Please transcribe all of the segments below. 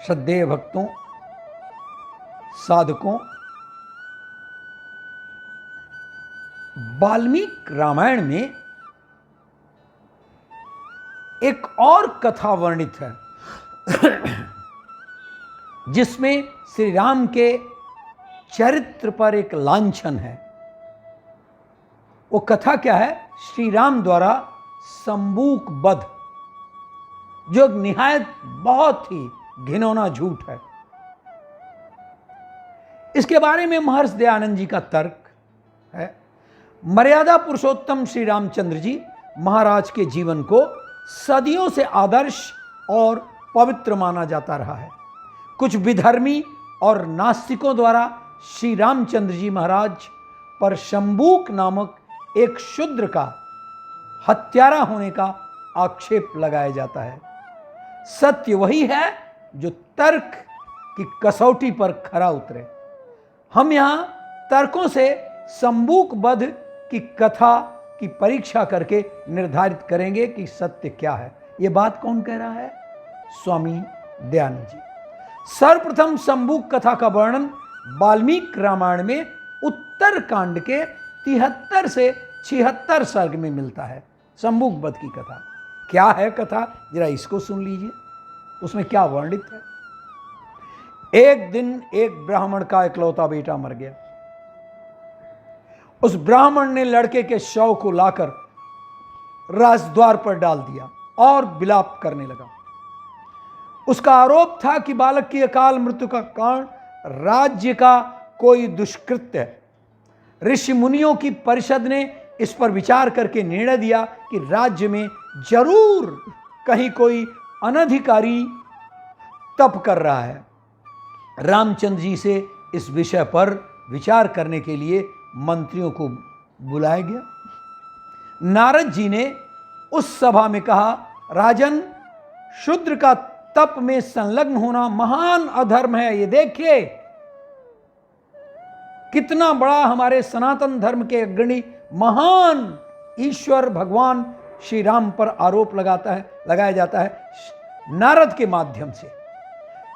श्रद्धेय भक्तों, साधकों, वाल्मीकि रामायण में एक और कथा वर्णित है जिसमें श्री राम के चरित्र पर एक लांछन है। वो कथा क्या है? श्री राम द्वारा संबूक वध, जो निहायत बहुत ही घिनौना झूठ है। इसके बारे में महर्षि दयानंद जी का तर्क है। मर्यादा पुरुषोत्तम श्री रामचंद्र जी महाराज के जीवन को सदियों से आदर्श और पवित्र माना जाता रहा है। कुछ विधर्मी और नास्तिकों द्वारा श्री रामचंद्र जी महाराज पर शंबूक नामक एक शूद्र का हत्यारा होने का आक्षेप लगाया जाता है। सत्य वही है जो तर्क की कसौटी पर खरा उतरे। हम यहां तर्कों से शंबूक वध की कथा की परीक्षा करके निर्धारित करेंगे कि सत्य क्या है। यह बात कौन कह रहा है? स्वामी दयानंद जी। सर्वप्रथम शंबूक कथा का वर्णन वाल्मीकि रामायण में उत्तर कांड के 73 से 76 सर्ग में मिलता है। शंबूक वध की कथा क्या है? कथा जरा इसको सुन लीजिए, उसमें क्या वर्णित है। एक दिन एक ब्राह्मण का इकलौता बेटा मर गया। उस ब्राह्मण ने लड़के के शव को लाकर राजद्वार पर डाल दिया और विलाप करने लगा। उसका आरोप था कि बालक की अकाल मृत्यु का कारण राज्य का कोई दुष्कृत्य है। ऋषि मुनियों की परिषद ने इस पर विचार करके निर्णय दिया कि राज्य में जरूर कहीं कोई अनधिकारी तप कर रहा है। रामचंद्र जी से इस विषय पर विचार करने के लिए मंत्रियों को बुलाया गया। नारद जी ने उस सभा में कहा, राजन, शूद्र का तप में संलग्न होना महान अधर्म है। ये देखिए कितना बड़ा हमारे सनातन धर्म के अग्रणी महान ईश्वर भगवान श्री राम पर आरोप लगाया जाता है नारद के माध्यम से।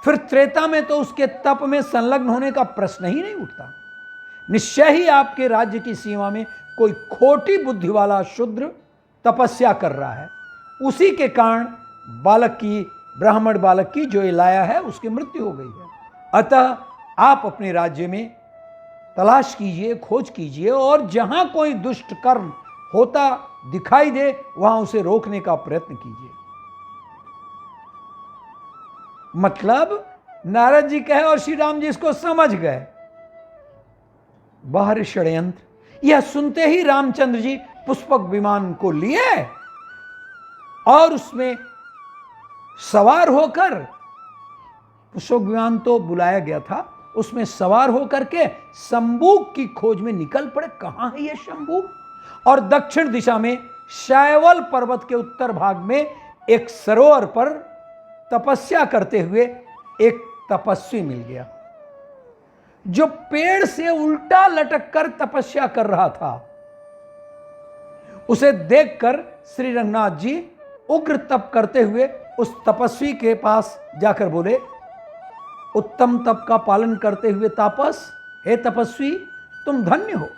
फिर त्रेता में तो उसके तप में संलग्न होने का प्रश्न ही नहीं उठता। निश्चय ही आपके राज्य की सीमा में कोई खोटी बुद्धि वाला शूद्र तपस्या कर रहा है। उसी के कारण ब्राह्मण बालक की जो लाया है उसकी मृत्यु हो गई है। अतः आप अपने राज्य में तलाश कीजिए, खोज कीजिए और जहां कोई दुष्ट कर्म होता दिखाई दे वहां उसे रोकने का प्रयत्न कीजिए। मतलब नारद जी कहे और श्री राम जी इसको समझ गए। बाहर षड्यंत्र। यह सुनते ही रामचंद्र जी पुष्पक विमान को लिए और उसमें सवार होकर, पुष्पक विमान तो बुलाया गया था, उसमें सवार होकर के शंबूक की खोज में निकल पड़े। कहां है यह शंबूक? और दक्षिण दिशा में शैवल पर्वत के उत्तर भाग में एक सरोवर पर तपस्या करते हुए एक तपस्वी मिल गया जो पेड़ से उल्टा लटक कर तपस्या कर रहा था। उसे देखकर श्री रंगनाथ जी उग्र तप करते हुए उस तपस्वी के पास जाकर बोले, उत्तम तप का पालन करते हुए तापस, हे तपस्वी, तुम धन्य हो।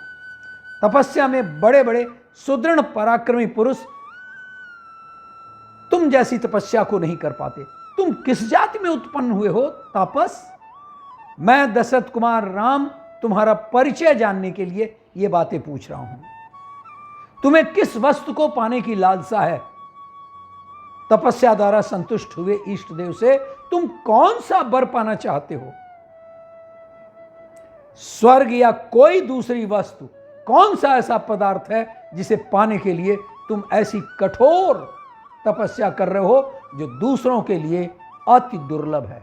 तपस्या में बड़े बड़े सुदृढ़ पराक्रमी पुरुष तुम जैसी तपस्या को नहीं कर पाते। तुम किस जाति में उत्पन्न हुए हो तापस? मैं दशरथ कुमार राम तुम्हारा परिचय जानने के लिए ये बातें पूछ रहा हूं। तुम्हें किस वस्तु को पाने की लालसा है? तपस्या द्वारा संतुष्ट हुए इष्ट देव से तुम कौन सा वर पाना चाहते हो? स्वर्ग या कोई दूसरी वस्तु, कौन सा ऐसा पदार्थ है जिसे पाने के लिए तुम ऐसी कठोर तपस्या कर रहे हो जो दूसरों के लिए अति दुर्लभ है?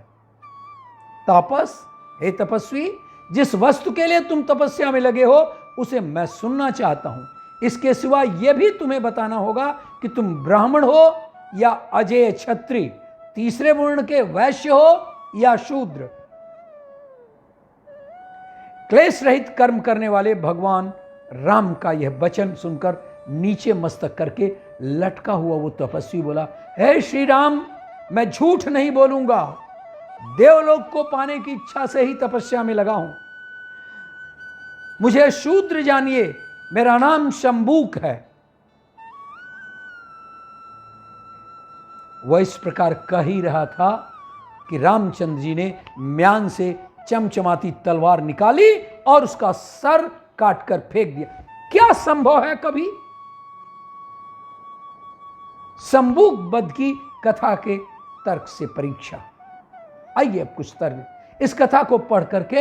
तापस, हे तपस्वी, जिस वस्तु के लिए तुम तपस्या में लगे हो उसे मैं सुनना चाहता हूं। इसके सिवा यह भी तुम्हें बताना होगा कि तुम ब्राह्मण हो या अजेय क्षत्रिय, तीसरे वर्ण के वैश्य हो या शूद्र। क्लेश रहित कर्म करने वाले भगवान राम का यह वचन सुनकर नीचे मस्तक करके लटका हुआ वो तपस्वी बोला, हे श्री राम, मैं झूठ नहीं बोलूंगा। देवलोक को पाने की इच्छा से ही तपस्या में लगा हूं। मुझे शूद्र जानिए, मेरा नाम शंबूक है। वह इस प्रकार कह ही रहा था कि रामचंद्र जी ने म्यान से चमचमाती तलवार निकाली और उसका सर काटकर फेंक दिया। क्या संभव है कभी? शंबूक वध की कथा के तर्क से परीक्षा। आइए अब कुछ तर्क। इस कथा को पढ़ करके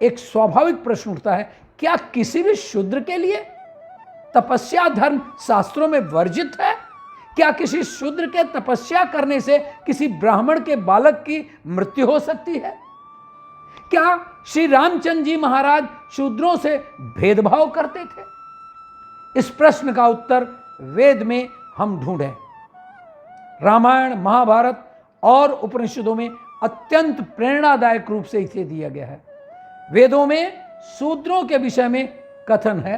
एक स्वाभाविक प्रश्न उठता है, क्या किसी भी शूद्र के लिए तपस्या धर्म शास्त्रों में वर्जित है? क्या किसी शूद्र के तपस्या करने से किसी ब्राह्मण के बालक की मृत्यु हो सकती है? क्या श्री रामचंद्र जी महाराज शूद्रों से भेदभाव करते थे? इस प्रश्न का उत्तर वेद में हम ढूंढें। रामायण, महाभारत और उपनिषदों में अत्यंत प्रेरणादायक रूप से इसे दिया गया है। वेदों में शूद्रों के विषय में कथन है।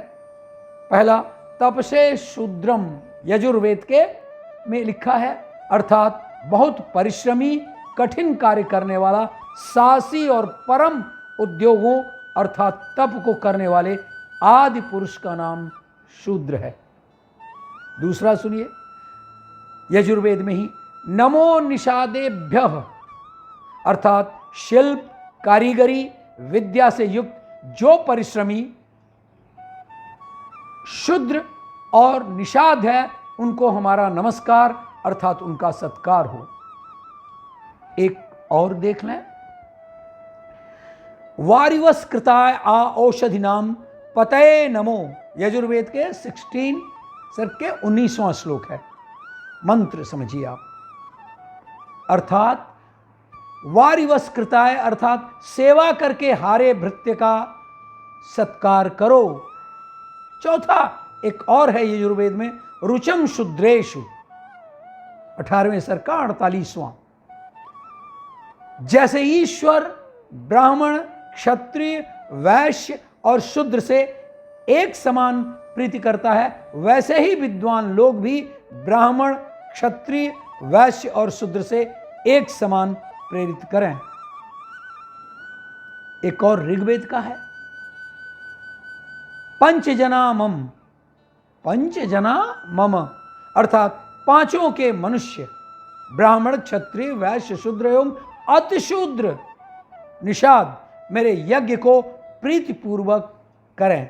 पहला, तपसे शूद्रम, यजुर्वेद के में लिखा है, अर्थात बहुत परिश्रमी, कठिन कार्य करने वाला, साहसी और परम उद्योगों अर्थात तप को करने वाले आदि पुरुष का नाम शूद्र है। दूसरा सुनिए, यजुर्वेद में ही, नमो निषादेभ्यः, अर्थात शिल्प, कारीगरी, विद्या से युक्त जो परिश्रमी शूद्र और निषाद है, उनको हमारा नमस्कार अर्थात उनका सत्कार हो। एक और देख लें, वारिवस कृताय आ औषधि नाम पतये नमो, यजुर्वेद के 16 सर्ग के 19वां श्लोक है। मंत्र समझिए आप, अर्थात वारिवस कृताय अर्थात सेवा करके हारे भृत्य का सत्कार करो। चौथा एक और है यजुर्वेद में, रुचम शूद्रेषु, 18वें सर्ग का 48वां। जैसे ईश्वर ब्राह्मण, क्षत्रिय, वैश्य और शूद्र से एक समान प्रीति करता है, वैसे ही विद्वान लोग भी ब्राह्मण, क्षत्रिय, वैश्य और शूद्र से एक समान प्रेरित करें। एक और ऋग्वेद का है, पंचजना मम, पंचजना मम अर्थात पांचों के मनुष्य, ब्राह्मण, क्षत्रिय, वैश्य, शूद्र एवं अतिशूद्र, निषाद मेरे यज्ञ को प्रीतिपूर्वक करें।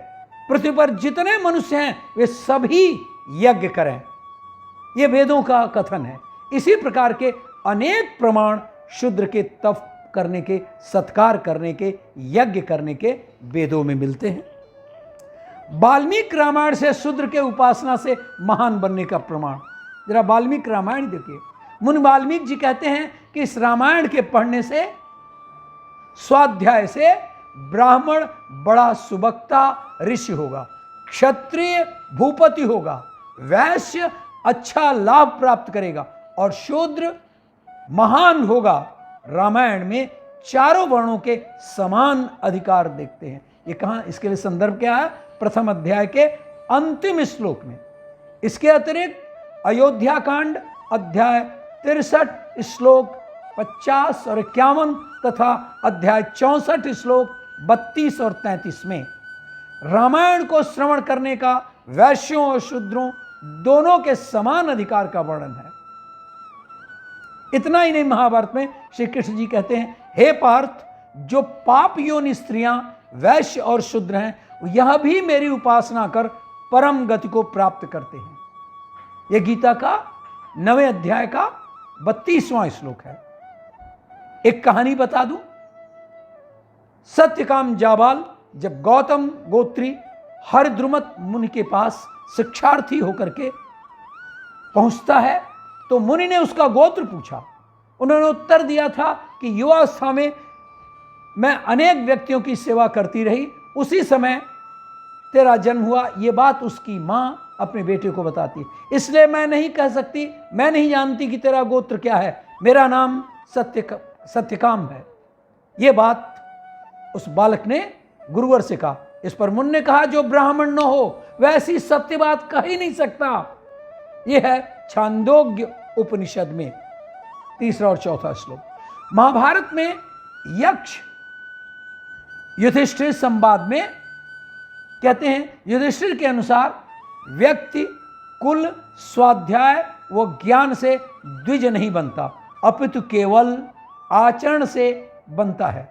पृथ्वी पर जितने मनुष्य हैं वे सभी यज्ञ करें। यह वेदों का कथन है। इसी प्रकार के अनेक प्रमाण शूद्र के तप करने के, सत्कार करने के, यज्ञ करने के वेदों में मिलते हैं। वाल्मीकि रामायण से शूद्र के उपासना से महान बनने का प्रमाण, जरा वाल्मीकि रामायण देखिए। मुनि वाल्मीकि जी कहते हैं कि इस रामायण के पढ़ने से, स्वाध्याय से ब्राह्मण बड़ा सुबक्ता ऋषि होगा, क्षत्रिय भूपति होगा, वैश्य अच्छा लाभ प्राप्त करेगा और शूद्र महान होगा। रामायण में चारों वर्णों के समान अधिकार देखते हैं। ये कहां, इसके लिए संदर्भ क्या है? प्रथम अध्याय के अंतिम श्लोक में। इसके अतिरिक्त अयोध्या कांड अध्याय 63 श्लोक 50 और 51 तथा अध्याय 64 श्लोक 32 और 33 में रामायण को श्रवण करने का वैश्यों और शूद्रों दोनों के समान अधिकार का वर्णन है। इतना ही नहीं, महाभारत में श्री कृष्ण जी कहते हैं, हे पार्थ, जो पाप योनि स्त्रियां वैश्य और शूद्र हैं, यह भी मेरी उपासना कर परम गति को प्राप्त करते हैं। यह गीता का 9वें अध्याय का 32वां श्लोक है। एक कहानी बता दूं। सत्यकाम जाबाल जब गौतम गोत्री हरिद्रुमत मुनि के पास शिक्षार्थी होकर के पहुंचता है तो मुनि ने उसका गोत्र पूछा। उन्होंने उत्तर दिया था कि युवावस्था में मैं अनेक व्यक्तियों की सेवा करती रही, उसी समय तेरा जन्म हुआ। ये बात उसकी मां अपने बेटे को बताती, इसलिए मैं नहीं कह सकती, मैं नहीं जानती कि तेरा गोत्र क्या है, मेरा नाम सत्यकाम है। ये बात उस बालक ने गुरुवर से कहा। इस पर मुनि ने कहा, जो ब्राह्मण न हो वह ऐसी सत्य बात कह ही नहीं सकता। यह है छांदोग्य उपनिषद में 3रा और 4था श्लोक। महाभारत में यक्ष युधिष्ठिर संवाद में कहते हैं, युधिष्ठिर के अनुसार व्यक्ति कुल, स्वाध्याय व ज्ञान से द्विज नहीं बनता, अपितु केवल आचरण से बनता है।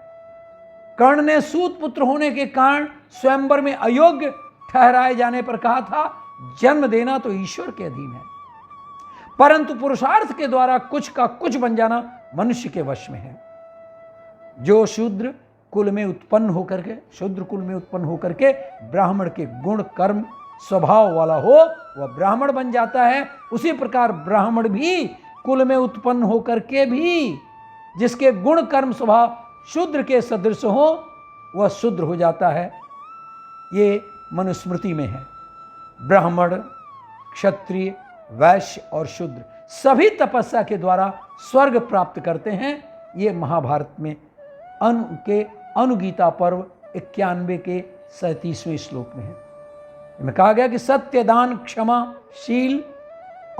कर्ण ने सूत पुत्र होने के कारण स्वयंवर में अयोग्य ठहराए जाने पर कहा था, जन्म देना तो ईश्वर के अधीन है, परंतु पुरुषार्थ के द्वारा कुछ का कुछ बन जाना मनुष्य के वश में है। जो शूद्र कुल में उत्पन्न होकर के ब्राह्मण के गुण कर्म स्वभाव वाला हो, वह ब्राह्मण बन जाता है। उसी प्रकार ब्राह्मण भी कुल में उत्पन्न होकर के भी जिसके गुण कर्म स्वभाव शूद्र के सदृश हो, वह शूद्र हो जाता है। ये मनुस्मृति में है। ब्राह्मण, क्षत्रिय, वैश्य और शूद्र सभी तपस्या के द्वारा स्वर्ग प्राप्त करते हैं। ये महाभारत में अनुगीता पर्व 91 के 37वें श्लोक में है। में कहा गया कि सत्य, दान, क्षमा, शील,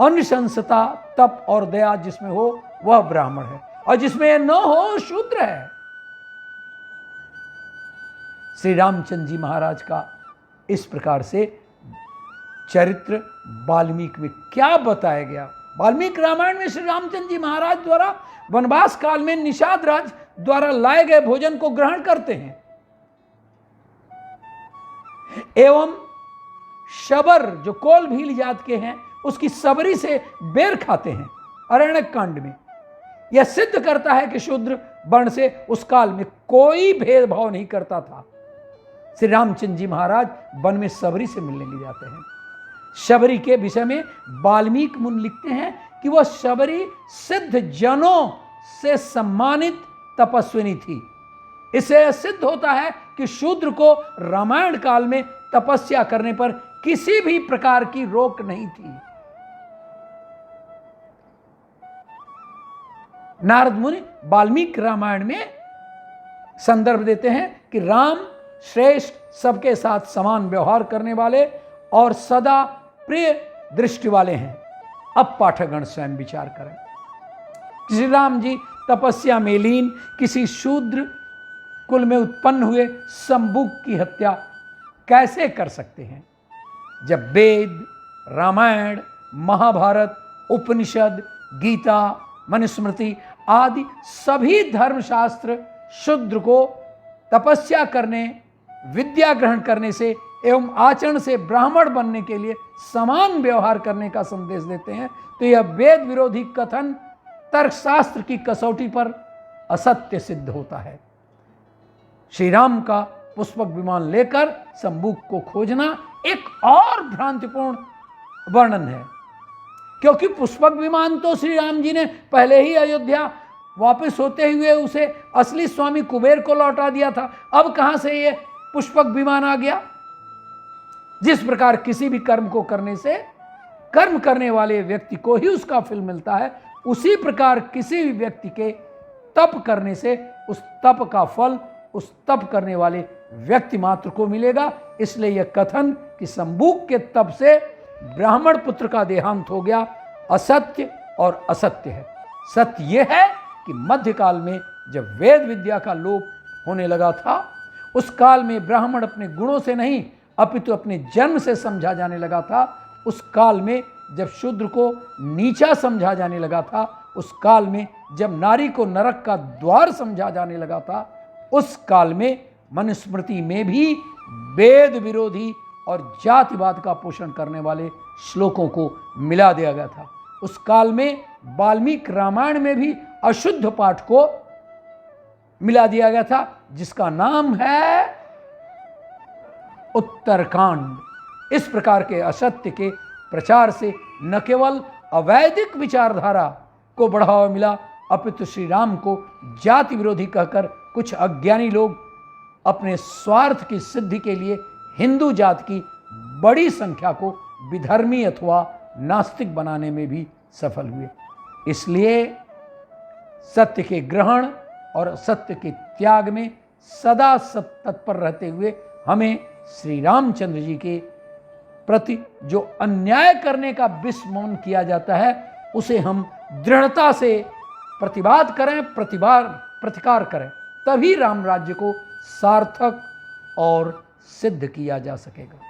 अनुशंसता, तप और दया जिसमें हो वह ब्राह्मण है, और जिसमें न हो शूद्र है। श्री रामचंद्र जी महाराज का इस प्रकार से चरित्र वाल्मीकि में क्या बताया गया। वाल्मीकि रामायण में श्री रामचंद्र जी महाराज द्वारा वनवास काल में निषाद राज द्वारा लाए गए भोजन को ग्रहण करते हैं एवं शबर जो कोल भील जात के हैं उसकी सबरी से बेर खाते हैं। अरण्यक कांड में यह सिद्ध करता है कि शूद्र वर्ण से उस काल में कोई भेदभाव नहीं करता था। श्री रामचंद्र जी महाराज वन में सबरी से मिलने ले जाते हैं। शबरी के विषय में वाल्मीकि मुनि लिखते हैं कि वह शबरी सिद्ध जनों से सम्मानित तपस्विनी थी। इससे सिद्ध होता है कि शूद्र को रामायण काल में तपस्या करने पर किसी भी प्रकार की रोक नहीं थी। नारद मुनि वाल्मीकि रामायण में संदर्भ देते हैं कि राम श्रेष्ठ, सबके साथ समान व्यवहार करने वाले और सदा प्रिय दृष्टि वाले हैं। अब पाठकगण स्वयं विचार करें। श्री राम जी तपस्या में लीन किसी शूद्र कुल में उत्पन्न हुए शंभुक की हत्या कैसे कर सकते हैं, जब वेद, रामायण, महाभारत, उपनिषद, गीता, मनुस्मृति आदि सभी धर्मशास्त्र शूद्र को तपस्या करने, विद्या ग्रहण करने से एवं आचरण से ब्राह्मण बनने के लिए समान व्यवहार करने का संदेश देते हैं। तो यह वेद विरोधी कथन तर्कशास्त्र की कसौटी पर असत्य सिद्ध होता है। श्री राम का पुष्पक विमान लेकर शंभुक को खोजना एक और भ्रांतिपूर्ण वर्णन है, क्योंकि पुष्पक विमान तो श्री राम जी ने पहले ही अयोध्या वापस होते हुए उसे असली स्वामी कुबेर को लौटा दिया था। अब कहां से ये पुष्पक विमान आ गया? जिस प्रकार किसी भी कर्म को करने से कर्म करने वाले व्यक्ति को ही उसका फल मिलता है, उसी प्रकार किसी भी व्यक्ति के तप करने से उस तप का फल उस तप करने वाले व्यक्ति मात्र को मिलेगा। इसलिए यह कथन कि शंभुक के तप से ब्राह्मण पुत्र का देहांत हो गया असत्य और असत्य है। सत्य यह है कि मध्यकाल में जब वेद विद्या का लोप होने लगा था, उस काल में ब्राह्मण अपने गुणों से नहीं अपितु अपने जन्म से समझा जाने लगा था। उस काल में जब शूद्र को नीचा समझा जाने लगा था, उस काल में जब नारी को नरक का द्वार समझा जाने लगा था, उस काल में मनुस्मृति में भी वेद विरोधी और जातिवाद का पोषण करने वाले श्लोकों को मिला दिया गया था। उस काल में वाल्मीकि रामायण में भी अशुद्ध पाठ को मिला दिया गया था, जिसका नाम है उत्तरकांड। इस प्रकार के असत्य के प्रचार से न केवल अवैदिक विचारधारा को बढ़ावा मिला, अपितु श्री राम को जाति विरोधी कहकर कुछ अज्ञानी लोग अपने स्वार्थ की सिद्धि के लिए हिंदू जात की बड़ी संख्या को विधर्मी अथवा नास्तिक बनाने में भी सफल हुए। इसलिए सत्य के ग्रहण और सत्य के त्याग में सदा तत्पर रहते हुए हमें श्री रामचंद्र जी के प्रति जो अन्याय करने का विष मौन किया जाता है, उसे हम दृढ़ता से प्रतिवाद करें, प्रतिकार करें, तभी राम राज्य को सार्थक और सिद्ध किया जा सकेगा।